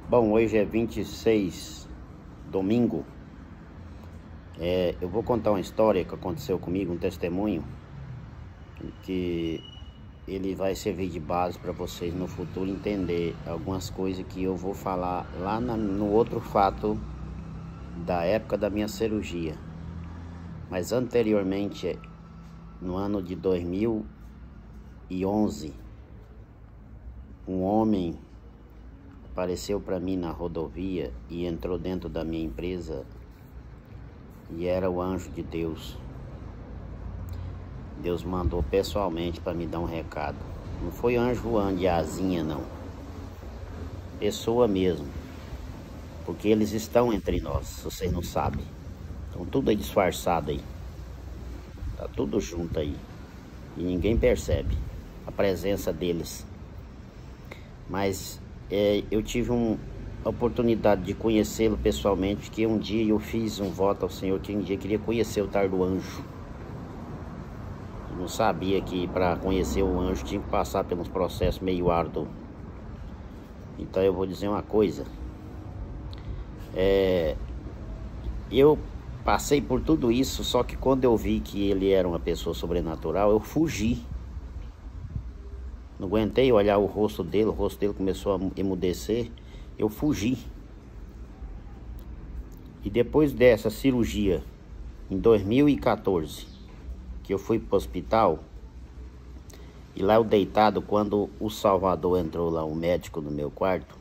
Bom, hoje é 26, domingo. Eu vou contar uma história que aconteceu comigo, um testemunho, que ele vai servir de base para vocês no futuro entender algumas coisas que eu vou falar lá no outro fato da época da minha cirurgia. Mas anteriormente, no ano de 2011, um homem apareceu para mim na rodovia e entrou dentro da minha empresa e era o anjo de Deus. Deus mandou pessoalmente para me dar um recado. Não foi anjo voando de asinha, não. Pessoa mesmo. Porque eles estão entre nós, se vocês não sabem. Estão tudo aí disfarçado aí. Tá tudo junto aí. E ninguém percebe a presença deles. Mas eu tive a oportunidade de conhecê-lo pessoalmente, que um dia eu fiz um voto ao Senhor que um dia queria conhecer o tal do anjo. Eu não sabia que para conhecer o anjo tinha que passar pelos processos meio árduos. Então eu vou dizer uma coisa. Eu passei por tudo isso, só que quando eu vi que ele era uma pessoa sobrenatural, eu fugi. Não aguentei olhar o rosto dele começou a emudecer, eu fugi. E depois dessa cirurgia, em 2014, que eu fui para o hospital, e lá eu deitado, quando o Salvador entrou lá, o médico no meu quarto,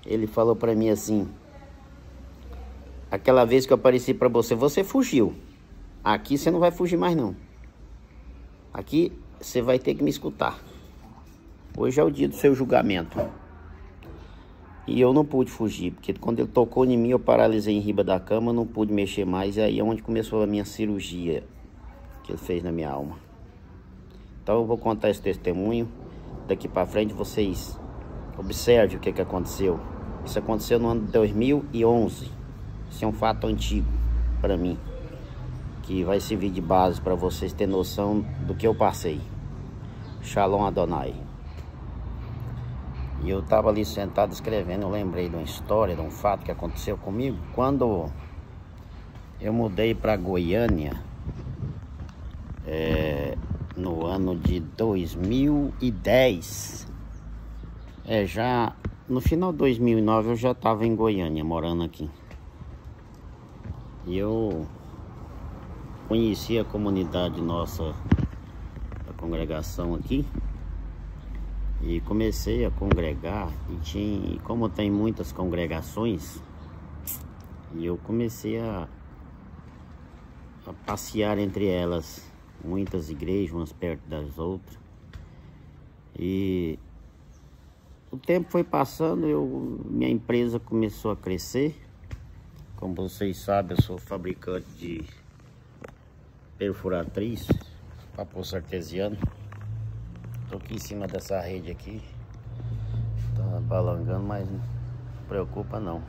ele falou para mim assim: aquela vez que eu apareci para você, você fugiu. Aqui você não vai fugir mais não. Aqui você vai ter que me escutar. Hoje é o dia do seu julgamento. E eu não pude fugir, porque quando ele tocou em mim, eu paralisei em riba da cama, não pude mexer mais. E aí é onde começou a minha cirurgia que ele fez na minha alma. Então eu vou contar esse testemunho. Daqui para frente vocês observem o que aconteceu. Isso aconteceu no ano de 2011. Isso é um fato antigo para mim, que vai servir de base para vocês terem noção do que eu passei. Shalom Adonai. E eu estava ali sentado escrevendo, eu lembrei de uma história, de um fato que aconteceu comigo. Quando eu mudei para Goiânia, no ano de 2010, já no final de 2009 eu já estava em Goiânia, morando aqui. E eu conheci a comunidade nossa, a congregação aqui. E comecei a congregar, e como tem muitas congregações, e eu comecei a passear entre elas, muitas igrejas, umas perto das outras. E o tempo foi passando, minha empresa começou a crescer. Como vocês sabem, eu sou fabricante de perfuratriz para poço artesiano. Tô aqui em cima dessa rede aqui, tá balangando, mas não preocupa não.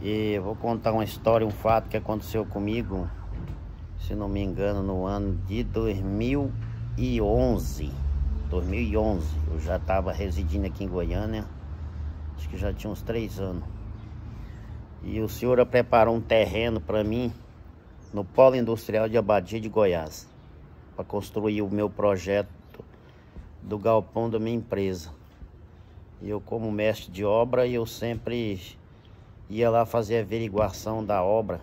E eu vou contar uma história, um fato que aconteceu comigo, se não me engano, no ano de 2011. Eu já estava residindo aqui em Goiânia, acho que já tinha uns 3 anos. E o senhor preparou um terreno para mim no Polo Industrial de Abadia de Goiás, para construir o meu projeto do galpão da minha empresa. E eu, como mestre de obra, eu sempre ia lá fazer a averiguação da obra.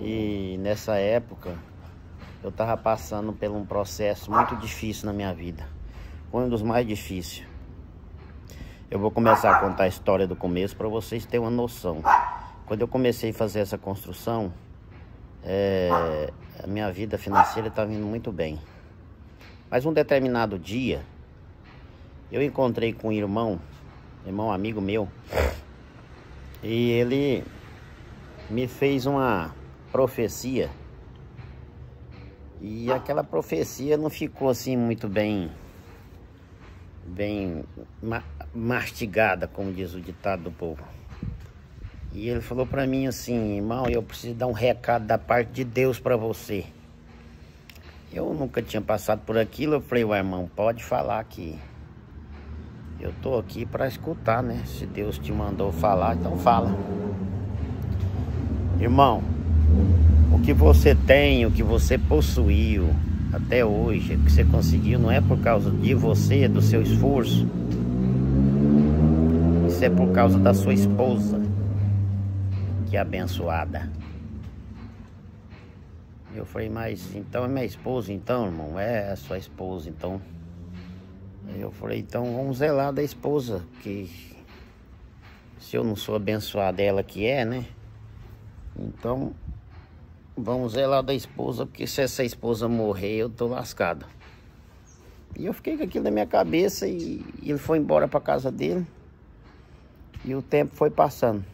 E nessa época eu estava passando por um processo muito difícil na minha vida, um dos mais difíceis. Eu vou começar a contar a história do começo para vocês terem uma noção. Quando eu comecei a fazer essa construção, a minha vida financeira estava indo muito bem. Mas um determinado dia, eu encontrei com um irmão amigo meu, e ele me fez uma profecia. E aquela profecia não ficou assim muito bem mastigada, como diz o ditado do povo. E ele falou para mim assim: irmão, eu preciso dar um recado da parte de Deus para você. Eu nunca tinha passado por aquilo. Eu falei: ué, irmão, pode falar aqui. Eu tô aqui para escutar, né? Se Deus te mandou falar, então fala. Irmão, o que você tem, o que você possuiu até hoje, o que você conseguiu, não é por causa de você, do seu esforço. Isso é por causa da sua esposa, que é abençoada. Eu falei, mas então é minha esposa, então, irmão? É a sua esposa, então. Eu falei, então vamos zelar da esposa, que se eu não sou abençoado, ela que é, né? Então, vamos zelar da esposa, porque se essa esposa morrer, eu tô lascado. E eu fiquei com aquilo na minha cabeça e ele foi embora pra casa dele. E o tempo foi passando.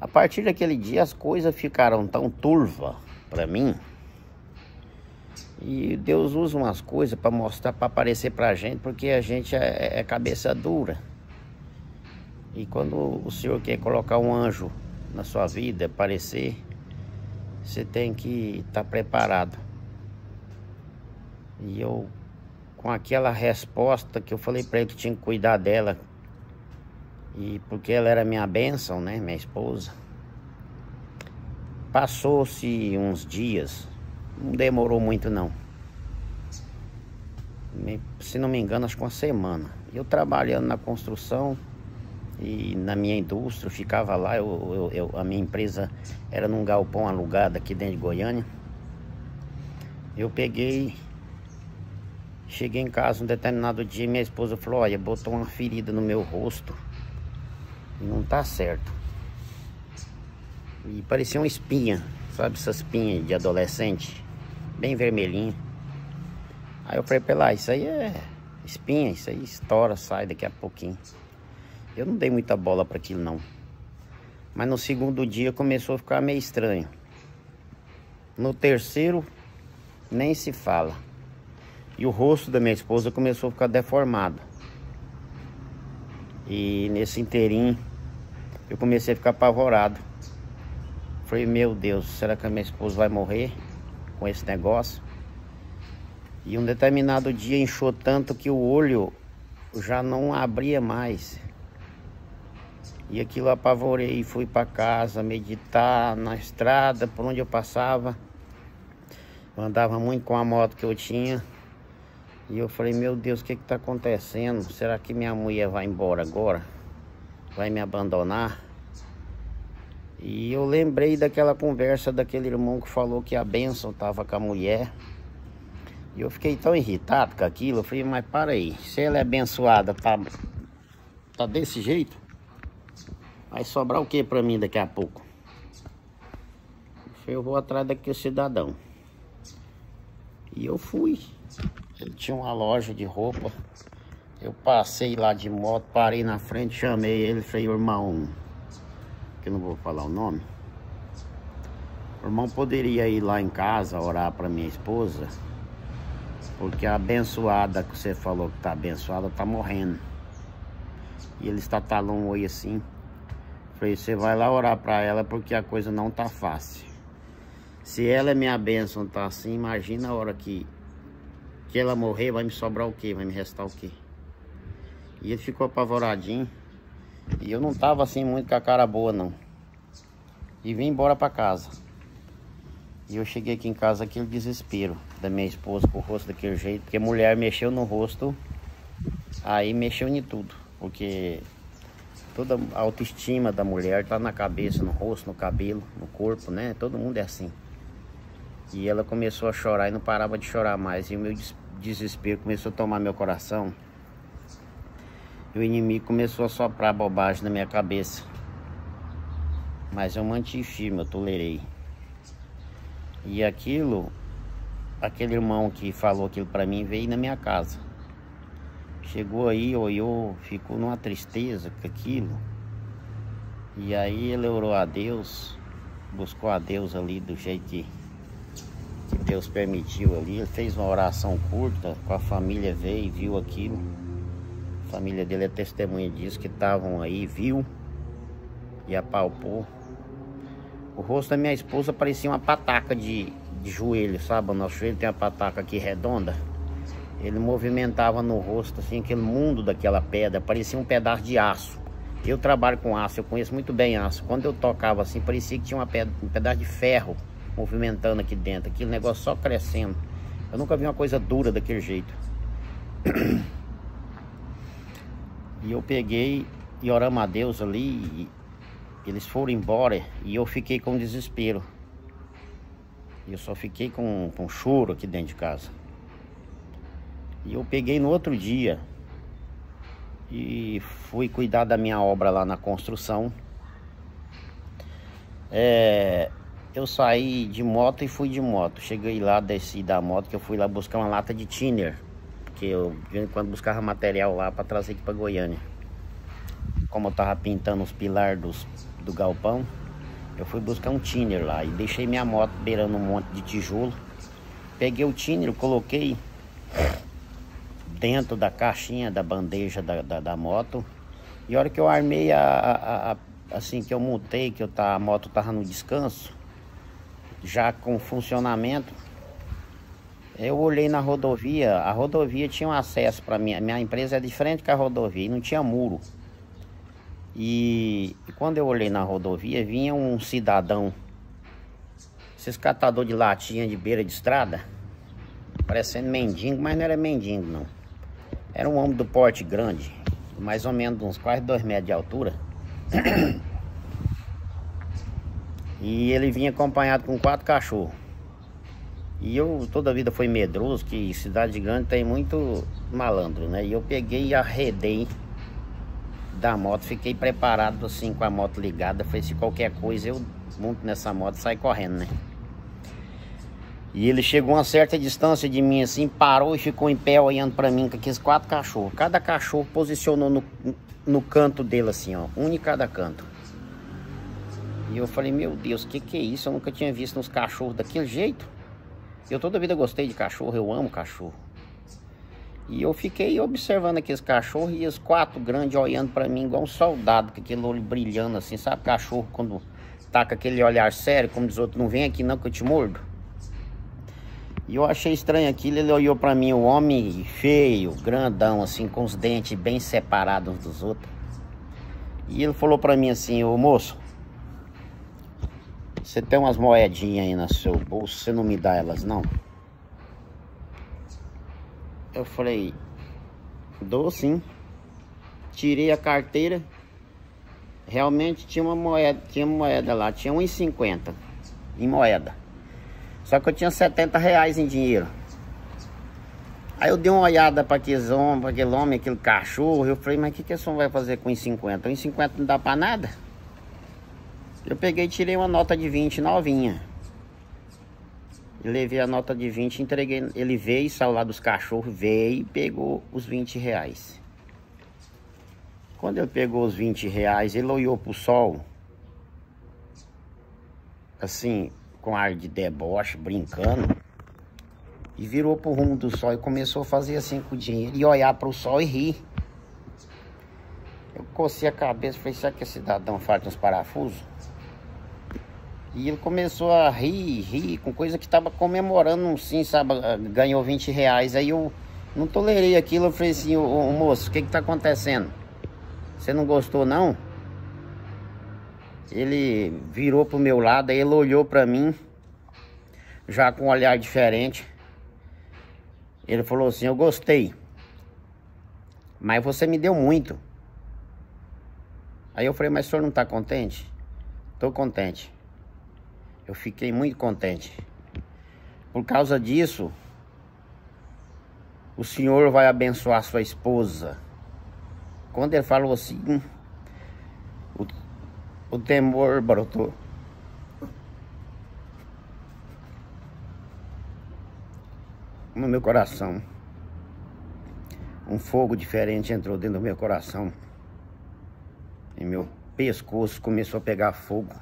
A partir daquele dia, as coisas ficaram tão turvas pra mim. E Deus usa umas coisas para mostrar, para aparecer pra gente, porque a gente é cabeça dura. E quando o Senhor quer colocar um anjo na sua vida, aparecer, você tem que estar preparado. E eu, com aquela resposta que eu falei para ele que tinha que cuidar dela, e porque ela era minha bênção, né, minha esposa. Passou-se uns dias, não demorou muito não. Se não me engano, acho que uma semana. Eu trabalhando na construção e na minha indústria, eu ficava lá, a minha empresa era num galpão alugado aqui dentro de Goiânia. Eu cheguei em casa um determinado dia e minha esposa falou, olha, botou uma ferida no meu rosto e não tá certo. E parecia uma espinha, sabe, essas espinhas de adolescente, bem vermelhinha. Aí eu falei pra ela, isso aí é espinha, isso aí estoura, sai daqui a pouquinho. Eu não dei muita bola para aquilo não. Mas no segundo dia começou a ficar meio estranho. No terceiro, nem se fala. E o rosto da minha esposa começou a ficar deformado. E nesse inteirinho, eu comecei a ficar apavorado. Falei, meu Deus, será que a minha esposa vai morrer com esse negócio? E um determinado dia inchou tanto que o olho já não abria mais. E aquilo eu apavorei, fui para casa meditar na estrada, por onde eu passava. Eu andava muito com a moto que eu tinha. E eu falei, meu Deus, o que está acontecendo? Será que minha mulher vai embora agora? Vai me abandonar? E eu lembrei daquela conversa daquele irmão que falou que a bênção estava com a mulher. E eu fiquei tão irritado com aquilo. Eu falei, mas para aí, se ela é abençoada, tá desse jeito? Vai sobrar o que para mim daqui a pouco? Eu vou atrás daquele cidadão. E eu fui. Ele tinha uma loja de roupa. Eu passei lá de moto, parei na frente, chamei ele. Falei, irmão, que eu não vou falar o nome. O irmão poderia ir lá em casa orar para minha esposa, porque a abençoada que você falou que tá abençoada tá morrendo. E ele está talando um oi assim. Falei, você vai lá orar para ela, porque a coisa não tá fácil. Se ela é minha bênção, tá assim, imagina a hora que ela morrer, vai me sobrar o quê? Vai me restar o quê? E ele ficou apavoradinho. E eu não tava assim muito com a cara boa não. E vim embora para casa. E eu cheguei aqui em casa, aquele desespero da minha esposa com o rosto daquele jeito. Porque mulher mexeu no rosto, aí mexeu em tudo. Porque toda a autoestima da mulher tá na cabeça, no rosto, no cabelo, no corpo, né? Todo mundo é assim. E ela começou a chorar e não parava de chorar mais. E o meu desespero começou a tomar meu coração. E o inimigo começou a soprar bobagem na minha cabeça. Mas eu mantive firme, eu tolerei. E aquele irmão que falou aquilo pra mim veio na minha casa. Chegou aí, olhou, ficou numa tristeza com aquilo. E aí ele orou a Deus, buscou a Deus ali do jeito que Deus permitiu ali. Ele fez uma oração curta, com a família veio e viu aquilo. A família dele é testemunha disso, que estavam aí, viu e apalpou. O rosto da minha esposa parecia uma pataca de joelho, sabe? O nosso joelho tem uma pataca aqui redonda. Ele movimentava no rosto, assim, aquele mundo daquela pedra, parecia um pedaço de aço. Eu trabalho com aço, eu conheço muito bem aço. Quando eu tocava assim, parecia que tinha um pedaço de ferro movimentando aqui dentro, aquele negócio só crescendo. Eu nunca vi uma coisa dura daquele jeito. E eu peguei e oramos a Deus ali, e eles foram embora e eu fiquei com desespero. Eu só fiquei com choro aqui dentro de casa. E eu peguei no outro dia e fui cuidar da minha obra lá na construção. Eu saí de moto e fui de moto. Cheguei lá, desci da moto, que eu fui lá buscar uma lata de thinner, que eu de vez em quando buscava material lá para trazer aqui para Goiânia. Como eu tava pintando os pilares do galpão, eu fui buscar um thinner lá e deixei minha moto beirando um monte de tijolo. Peguei o thinner, coloquei dentro da caixinha da bandeja da moto. E a hora que eu armei assim que eu montei, que a moto tava no descanso, já com funcionamento, eu olhei na rodovia. A rodovia tinha um acesso para minha empresa é diferente que a rodovia, e não tinha muro. E quando eu olhei na rodovia, vinha um cidadão, esses catadores de latinha de beira de estrada, parecendo mendigo, mas não era mendigo não. Era um homem do porte grande, mais ou menos uns quase 2 metros de altura. E ele vinha acompanhado com 4 cachorros. E eu toda a vida fui medroso, que cidade grande tem muito malandro, né? E eu peguei e arredei da moto, fiquei preparado assim com a moto ligada. Falei, se qualquer coisa eu monto nessa moto e saio correndo, né? E ele chegou a uma certa distância de mim assim, parou e ficou em pé olhando pra mim com aqueles 4 cachorros. Cada cachorro posicionou no canto dele assim, ó, um em cada canto. E eu falei, meu Deus, que é isso? Eu nunca tinha visto uns cachorros daquele jeito. Eu toda a vida gostei de cachorro, eu amo cachorro. E eu fiquei observando aqueles cachorros e os 4 grandes olhando pra mim igual um soldado, com aquele olho brilhando assim, sabe? Cachorro quando tá com aquele olhar sério, como diz outro, não vem aqui não que eu te mordo. E eu achei estranho aquilo, ele olhou pra mim, o homem feio, grandão assim, com os dentes bem separados uns dos outros. E ele falou pra mim assim, ô moço, você tem umas moedinhas aí no seu bolso, você não me dá elas não? Eu falei, dou sim. Tirei a carteira. Realmente tinha uma moeda lá, tinha 1,50 em moeda. Só que eu tinha 70 reais em dinheiro. Aí eu dei uma olhada para aquele homem, aquele cachorro. Eu falei, mas o que esse homem vai fazer com 1,50? 1,50 não dá para nada. Eu peguei e tirei uma nota de 20 novinha. Eu levei a nota de 20, entreguei. Ele veio, saiu lá dos cachorros, veio e pegou os 20 reais. Quando ele pegou os 20 reais, ele olhou pro sol, assim, com ar de deboche, brincando, e virou pro rumo do sol e começou a fazer assim com o dinheiro, e olhar pro sol e rir. Eu cocei a cabeça e falei, será que esse cidadão falta uns parafusos? E ele começou a rir com coisa que tava comemorando, sim, sabe? Ganhou 20 reais. Aí eu não tolerei aquilo. Eu falei assim, ô moço, o que tá acontecendo? Você não gostou, não? Ele virou pro meu lado, aí ele olhou pra mim, já com um olhar diferente. Ele falou assim, eu gostei, mas você me deu muito. Aí eu falei, mas o senhor não tá contente? Tô contente. Eu fiquei muito contente. Por causa disso, o senhor vai abençoar sua esposa. Quando ele falou assim, o temor brotou. No meu coração. Um fogo diferente entrou dentro do meu coração. E meu pescoço começou a pegar fogo.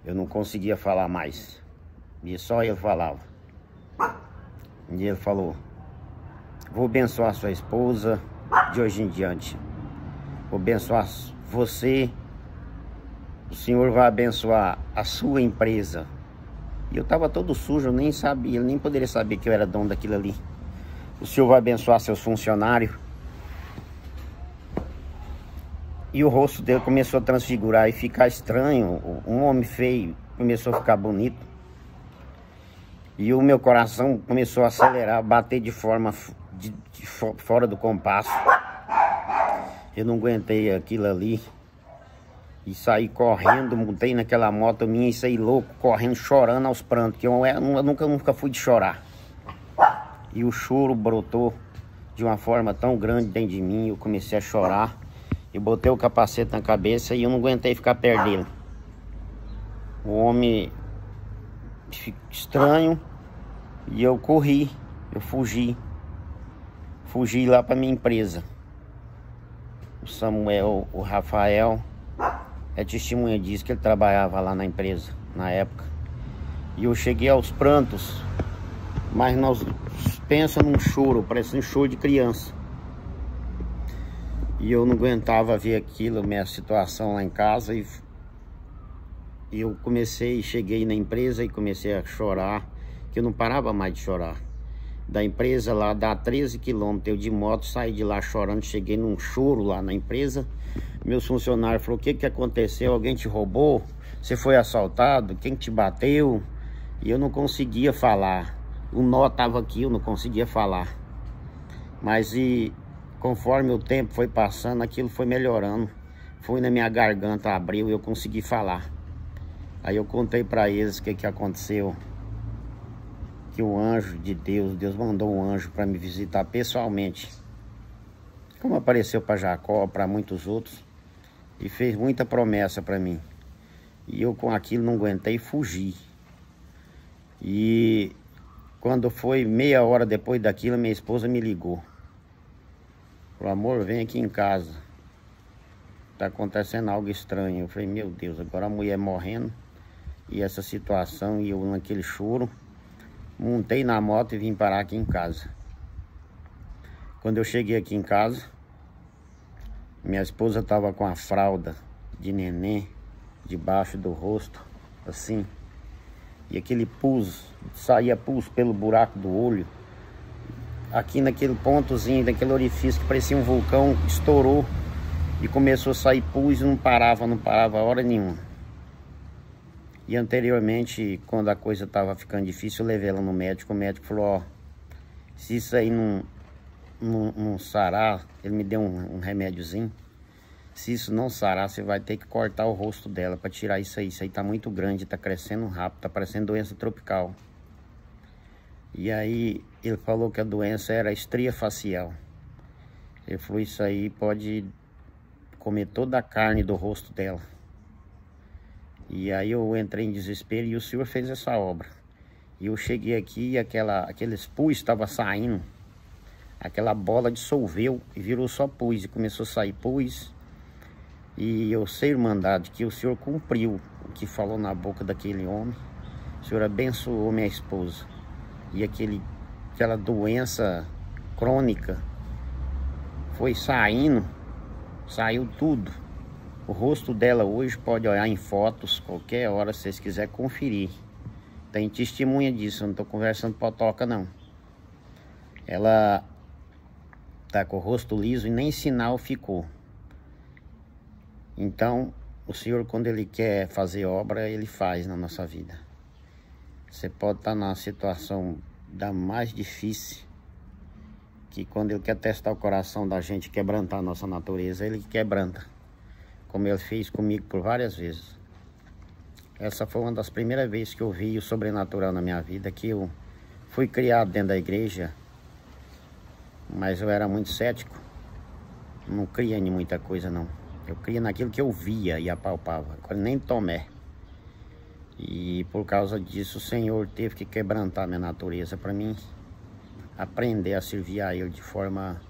Eu não conseguia falar mais. E só ele falava. E ele falou, vou abençoar sua esposa de hoje em diante. Vou abençoar você. O senhor vai abençoar a sua empresa. E eu tava todo sujo, eu nem sabia, eu nem poderia saber que eu era dono daquilo ali. O Senhor vai abençoar seus funcionários. E o rosto dele começou a transfigurar e ficar estranho. Um homem feio começou a ficar bonito. E o meu coração começou a acelerar, bater de forma fora do compasso. Eu não aguentei aquilo ali. E saí correndo, montei naquela moto minha e saí louco, correndo, chorando aos prantos. Que eu nunca fui de chorar. E o choro brotou de uma forma tão grande dentro de mim. Eu comecei a chorar. Eu botei o capacete na cabeça e eu não aguentei ficar perto dele. O homem estranho. E eu corri, eu fugi. Fugi lá para minha empresa. O Samuel, o Rafael, é testemunha disso, que ele trabalhava lá na empresa, na época. E eu cheguei aos prantos. Mas nós pensa num choro, parece um choro de criança. E eu não aguentava ver aquilo, minha situação lá em casa. E eu cheguei na empresa e comecei a chorar. Que eu não parava mais de chorar. Da empresa lá, dá 13 quilômetros, eu de moto saí de lá chorando. Cheguei num choro lá na empresa. Meus funcionários falaram: o que aconteceu? Alguém te roubou? Você foi assaltado? Quem te bateu? E eu não conseguia falar. O nó estava aqui, eu não conseguia falar. Mas conforme o tempo foi passando, aquilo foi melhorando. Foi na minha garganta, abriu e eu consegui falar. Aí eu contei para eles o que aconteceu. Que o anjo de Deus mandou um anjo para me visitar pessoalmente. Como apareceu para Jacó, para muitos outros. E fez muita promessa para mim. E eu com aquilo não aguentei e fugi. E quando foi meia hora depois daquilo, minha esposa me ligou. Falou: amor, vem aqui em casa. Tá acontecendo algo estranho. Eu falei: meu Deus, agora a mulher morrendo. E essa situação, e eu naquele choro. Montei na moto e vim parar aqui em casa. Quando eu cheguei aqui em casa, minha esposa estava com a fralda de neném debaixo do rosto, assim. E aquele pus, saía pus pelo buraco do olho. Aqui naquele pontozinho, daquele orifício que parecia um vulcão, estourou. E começou a sair pus e não parava a hora nenhuma. E anteriormente, quando a coisa estava ficando difícil, eu levei ela no médico. O médico falou: ó, se isso aí não sarar, ele me deu um remédiozinho. Se isso não sarar, você vai ter que cortar o rosto dela para tirar isso aí. Isso aí tá muito grande, tá crescendo rápido, tá parecendo doença tropical. E aí ele falou que a doença era estria facial. Ele falou: isso aí pode comer toda a carne do rosto dela. E aí eu entrei em desespero e o Senhor fez essa obra. E eu cheguei aqui e aqueles pus estavam saindo. Aquela bola dissolveu e virou só pus. E começou a sair pus. E eu sei, irmandade, que o Senhor cumpriu o que falou na boca daquele homem. O Senhor abençoou minha esposa. E aquela doença crônica foi saindo. Saiu tudo. O rosto dela hoje pode olhar em fotos, qualquer hora, se vocês quiserem conferir. Tem testemunha disso, eu não estou conversando potoca, não. Ela tá com o rosto liso e nem sinal ficou. Então, o Senhor, quando Ele quer fazer obra, Ele faz na nossa vida. Você pode estar numa situação da mais difícil, que quando Ele quer testar o coração da gente, quebrantar a nossa natureza, Ele quebranta. Como Ele fez comigo por várias vezes. Essa foi uma das primeiras vezes que eu vi o sobrenatural na minha vida. Que eu fui criado dentro da igreja, mas eu era muito cético. Não cria em muita coisa, não. Eu cria naquilo que eu via e apalpava. Agora nem Tomé. E por causa disso o Senhor teve que quebrantar minha natureza para mim aprender a servir a Ele de forma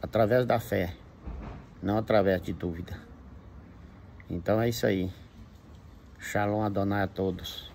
através da fé. Não através de dúvida. Então é isso aí. Shalom Adonai a todos.